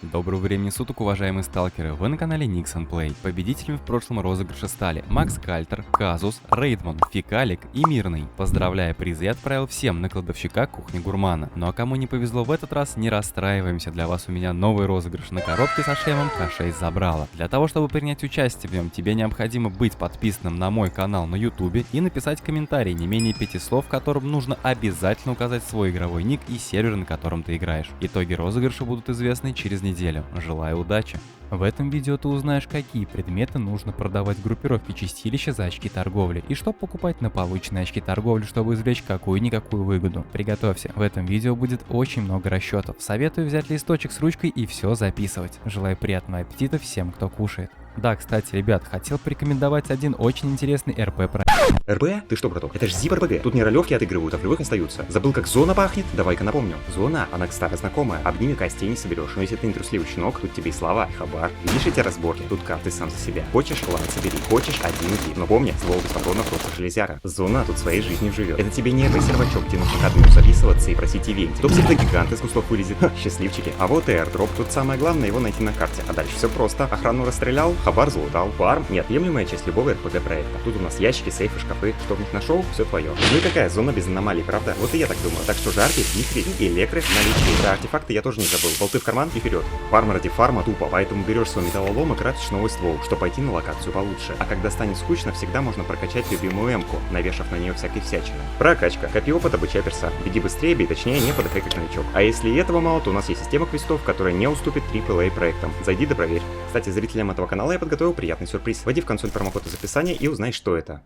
Доброго времени суток, уважаемые сталкеры, вы на канале Nixon Play. Победителями в прошлом розыгрыше стали Макс Кальтер, Казус, Рейдман, Фикалик и Мирный. Поздравляя, призы я отправил всем на кладовщика кухни Гурмана. Ну а кому не повезло в этот раз, не расстраиваемся, для вас у меня новый розыгрыш на коробке со шлемом К6 Забрала. Для того, чтобы принять участие в нем, тебе необходимо быть подписанным на мой канал на YouTube и написать комментарий не менее 5 слов, в котором нужно обязательно указать свой игровой ник и сервер, на котором ты играешь. Итоги розыгрыша будут известны через неделю. Желаю удачи! В этом видео ты узнаешь, какие предметы нужно продавать в группировке чистилища за очки торговли и что покупать на полученные очки торговли, чтобы извлечь какую-никакую выгоду. Приготовься, в этом видео будет очень много расчетов. Советую взять листочек с ручкой и все записывать. Желаю приятного аппетита всем, кто кушает. Да, кстати, ребят, хотел порекомендовать один очень интересный РП проект. РП? Ты что, браток? Это ж Zip RPG. Тут не ролевки отыгрывают, а в живых остаются. Забыл, как зона пахнет? Давай-ка напомню. Зона, она, кстати, знакомая. Обними, костей не соберешь. Но если ты не трусливый щенок, тут тебе и слава, и хабар. Видишь эти разборки? Тут каждый сам за себя. Хочешь, ладно, собери. Хочешь, один иди. Но помни, ствол без патронов просто железяка. Зона тут своей жизнью живет. Это тебе не сервачок, где нужно к админу записываться и просить ивент. То псевдогигант из кустов вылезет. Счастливчики. А вот и airdrop. Тут самое главное его найти на карте. А дальше все просто. Охрану расстрелял, хабар залутал. Фарм — неотъемлемая часть любого RPG проекта. Тут у нас ящики, сейфы, шкафы. Что в них нашел, все твое. Ну и какая зона без аномалий, правда? Вот и я так думаю. Так что жарки, вихри и электры в наличии. Да, артефакты я тоже не забыл. Болты в карман и вперед. Фарм ради фарма тупо, поэтому берешь свой металлолом и крафтишь новый ствол, чтобы пойти на локацию получше. А когда станет скучно, всегда можно прокачать любимую эмку, навешав на нее всякой всячины. Прокачка. Копи опыта, обучай перса. Беги быстрее, бей точнее, не подыхай как новичок. А если и этого мало, то у нас есть система квестов, которая не уступит AAA проектам. Зайди да проверь. Кстати, зрителям этого канала я подготовил приятный сюрприз. Вводи в консоль промокод из описания и узнай, что это.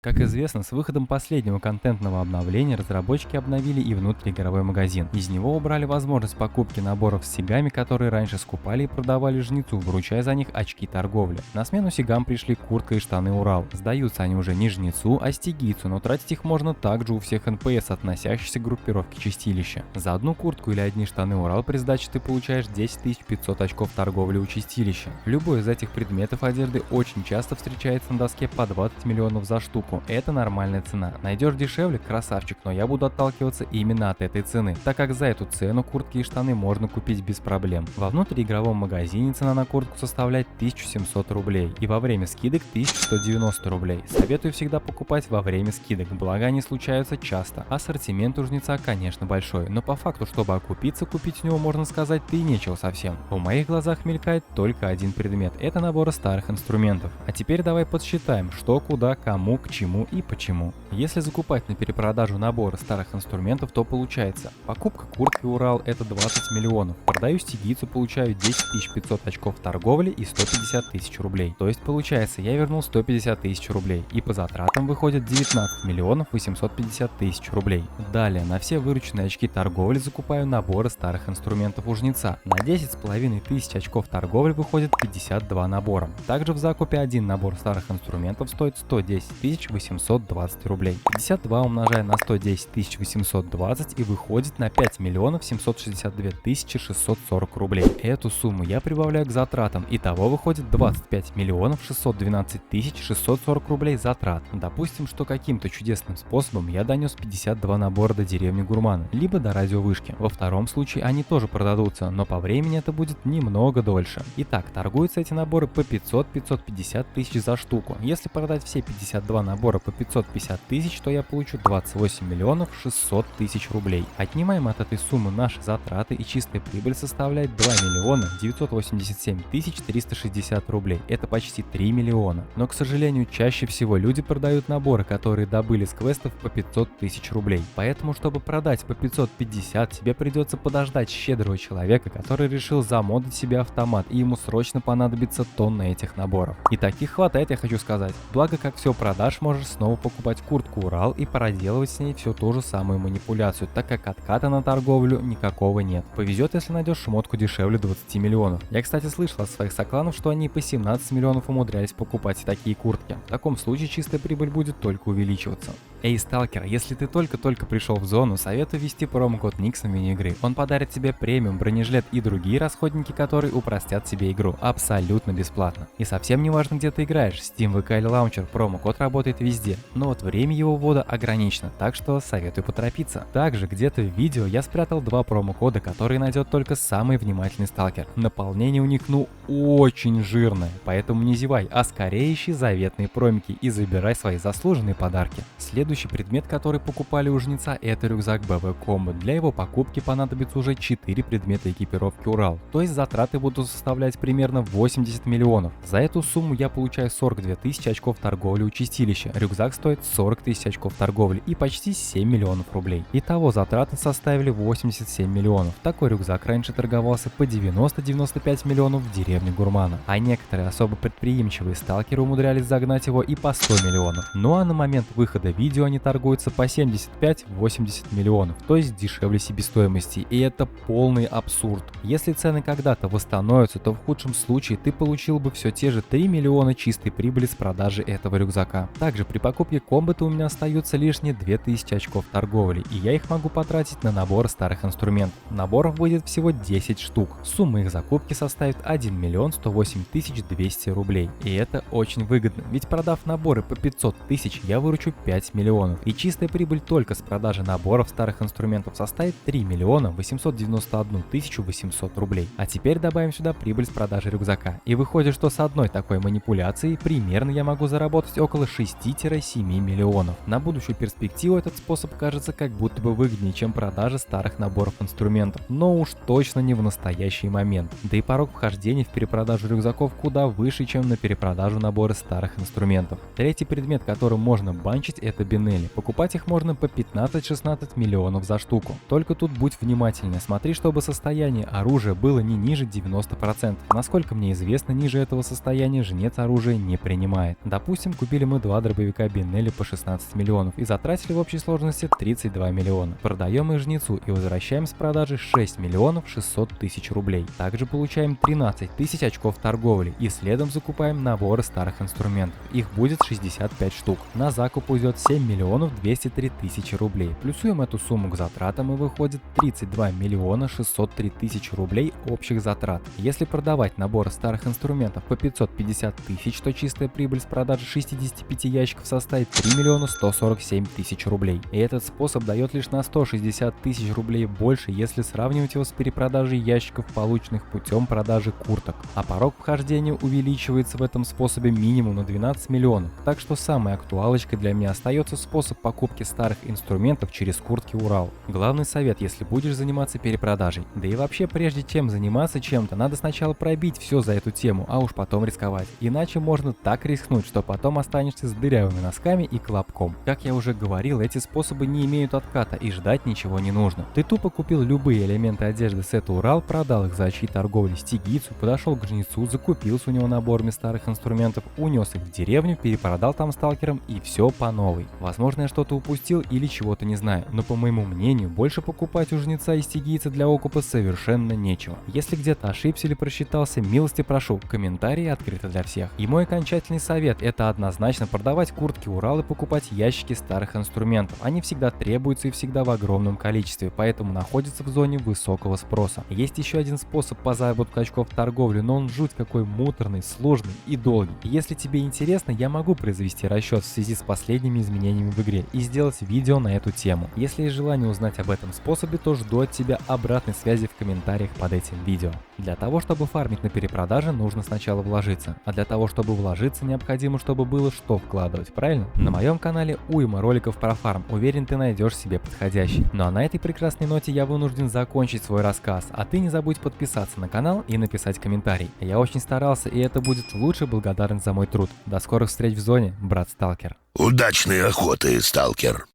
Как известно, с выходом последнего контентного обновления разработчики обновили и внутриигровой магазин. Из него убрали возможность покупки наборов с сигами, которые раньше скупали и продавали жнецу, вручая за них очки торговли. На смену сигам пришли куртка и штаны Урал. Сдаются они уже не жнецу, а стигийцу, но тратить их можно также у всех НПС, относящихся к группировке чистилища. За одну куртку или одни штаны Урал при сдаче ты получаешь 10 500 очков торговли у чистилища. Любой из этих предметов одежды очень часто встречается на доске по 20 миллионов за штуку. Это нормальная цена. Найдешь дешевле — красавчик, но я буду отталкиваться именно от этой цены, так как за эту цену куртки и штаны можно купить без проблем. Во внутриигровом магазине цена на куртку составляет 1700 рублей и во время скидок 1190 рублей. Советую всегда покупать во время скидок, благо они случаются часто. Ассортимент у жнеца, конечно, большой, но по факту, чтобы окупиться, купить у него, можно сказать-то и нечего совсем. В моих глазах мелькает только один предмет — это набор старых инструментов. А теперь давай подсчитаем, что, куда, кому, к чему и почему. Если закупать на перепродажу набора старых инструментов, то получается: покупка куртки Урал — это 20 миллионов, продаю стигийцу, получаю 10 500 очков торговли и 150 тысяч рублей. То есть получается, я вернул 150 тысяч рублей, и по затратам выходит 19 миллионов 850 тысяч рублей. Далее на все вырученные очки торговли закупаю наборы старых инструментов у жнеца. На 10,5 тысяч очков торговли выходит 52 набора. Также в закупе один набор старых инструментов стоит 110 820 рублей. 52 умножая на 110 820 и выходит на 5 миллионов 762 640 рублей. Эту сумму я прибавляю к затратам, итого выходит 25 миллионов 612 640 рублей затрат. Допустим, что каким-то чудесным способом я донес 52 набора до деревни Гурмана, либо до радиовышки. Во втором случае они тоже продадутся, но по времени это будет немного дольше. Итак, торгуются эти наборы по 500-550 тысяч за штуку. Если продать все 52 набора по 550 тысяч, то я получу 28 миллионов 600 тысяч рублей. Отнимаем от этой суммы наши затраты, и чистая прибыль составляет 2 миллиона 987 тысяч 360 рублей. Это почти 3 миллиона. Но, к сожалению, чаще всего люди продают наборы, которые добыли с квестов, по 500 тысяч рублей. Поэтому, чтобы продать по 550, тебе придется подождать щедрого человека, который решил замодить себе автомат, и ему срочно понадобится тонна этих наборов. И таких хватает, я хочу сказать. Благо, как все продашь, можешь снова покупать куртку Урал и проделывать с ней всю ту же самую манипуляцию, так как отката на торговлю никакого нет. Повезет, если найдешь шмотку дешевле 20 миллионов. Я, кстати, слышал от своих сокланов, что они по 17 миллионов умудрялись покупать такие куртки. В таком случае чистая прибыль будет только увеличиваться. Эй, сталкер, если ты только-только пришел в зону, советую ввести промокод Nixon в меню игры. Он подарит тебе премиум, бронежилет и другие расходники, которые упростят тебе игру абсолютно бесплатно. И совсем не важно, где ты играешь, Steam, VK или Launcher, промокод работает работает везде, но вот время его ввода ограничено, так что советую поторопиться. Также где-то в видео я спрятал два промокода, которые найдет только самый внимательный сталкер. Наполнение у них очень жирное, поэтому не зевай, а скорее ищи заветные промики и забирай свои заслуженные подарки. Следующий предмет, который покупали у жнеца, это рюкзак BB Combat. Для его покупки понадобится уже 4 предмета экипировки Урал, то есть затраты будут составлять примерно 80 миллионов. За эту сумму я получаю 42 тысячи очков торговли у чистилища, рюкзак стоит 40 тысяч очков торговли и почти 7 миллионов рублей. Итого затраты составили 87 миллионов. Такой рюкзак раньше торговался по 90-95 миллионов в деревне Гурмана, а некоторые особо предприимчивые сталкеры умудрялись загнать его и по 100 миллионов. Ну а на момент выхода видео они торгуются по 75-80 миллионов, то есть дешевле себестоимости, и это полный абсурд. Если цены когда-то восстановятся, то в худшем случае ты получил бы все те же 3 миллиона чистой прибыли с продажи этого рюкзака. Также при покупке комбата у меня остаются лишние 2000 очков торговли, и я их могу потратить на набор старых инструментов. Наборов выйдет всего 10 штук. Сумма их закупки составит 1 миллион 108 тысяч 200 рублей. И это очень выгодно, ведь продав наборы по 500 тысяч, я выручу 5 миллионов. И чистая прибыль только с продажи наборов старых инструментов составит 3 миллиона 891 тысячу 800 рублей. А теперь добавим сюда прибыль с продажи рюкзака. И выходит, что с одной такой манипуляцией примерно я могу заработать около 6-7 миллионов. На будущую перспективу этот способ кажется как будто бы выгоднее, чем продажа старых наборов инструментов, но уж точно не в настоящий момент. Да и порог вхождения в перепродажу рюкзаков куда выше, чем на перепродажу набора старых инструментов. Третий предмет, которым можно банчить, это бинели. Покупать их можно по 15-16 миллионов за штуку. Только тут будь внимательнее, смотри, чтобы состояние оружия было не ниже 90%. Насколько мне известно, ниже этого состояния жнец оружия не принимает. Допустим, купили мы два дробовика Бинелли по 16 миллионов и затратили в общей сложности 32 миллиона. Продаем их жнецу и возвращаем с продажи 6 миллионов 600 тысяч рублей. Также получаем 13 тысяч очков торговли и следом закупаем наборы старых инструментов. Их будет 65 штук. На закуп уйдет 7 миллионов 203 тысячи рублей. Плюсуем эту сумму к затратам и выходит 32 миллиона 603 тысячи рублей общих затрат. Если продавать наборы старых инструментов по 550 тысяч, то чистая прибыль с продажи 65 ящиков составит 3 миллиона 147 тысяч рублей. И этот способ дает лишь на 160 тысяч рублей больше, если сравнивать его с перепродажей ящиков, полученных путем продажи курток. А порог вхождения увеличивается в этом способе минимум на 12 миллионов. Так что самой актуалочкой для меня остается способ покупки старых инструментов через куртки Урал. Главный совет, если будешь заниматься перепродажей. Да и вообще, прежде чем заниматься чем-то, надо сначала пробить все за эту тему, а уж потом рисковать. Иначе можно так рискнуть, что потом останешься с дырявыми носками и колобком. Как я уже говорил, эти способы не имеют отката и ждать ничего не нужно. Ты тупо купил любые элементы одежды сета Урал, продал их за очки торговли стигийцу, подошел к жнецу, закупился у него наборами старых инструментов, унес их в деревню, перепродал там сталкерам и все по новой. Возможно, я что-то упустил или чего-то не знаю, но по моему мнению, больше покупать у жнеца и стигийца для окупа совершенно нечего. Если где-то ошибся или просчитался, милости прошу, комментарии открыты для всех. И мой окончательный совет — это однозначно продавать куртки Урал и покупать ящики старых инструментов. Они всегда требуются и всегда в огромном количестве, поэтому находятся в зоне высокого спроса. Есть еще один способ по заработку очков торговли, но он жуть какой муторный, сложный и долгий. И если тебе интересно, я могу произвести расчет в связи с последними изменениями в игре и сделать видео на эту тему. Если есть желание узнать об этом способе, то жду от тебя обратной связи в комментариях под этим видео. Для того, чтобы фармить на перепродаже, нужно сначала вложиться, а для того, чтобы вложиться, необходимо, чтобы было что вкладывать, правильно? На моем канале уйма роликов про фарм, уверен, ты найдешь себе подходящий. Ну а на этой прекрасной ноте я вынужден закончить свой рассказ, а ты не забудь подписаться на канал и написать комментарий. Я очень старался, и это будет лучшей благодарность за мой труд. До скорых встреч в зоне, брат Сталкер. Удачной охоты, сталкер.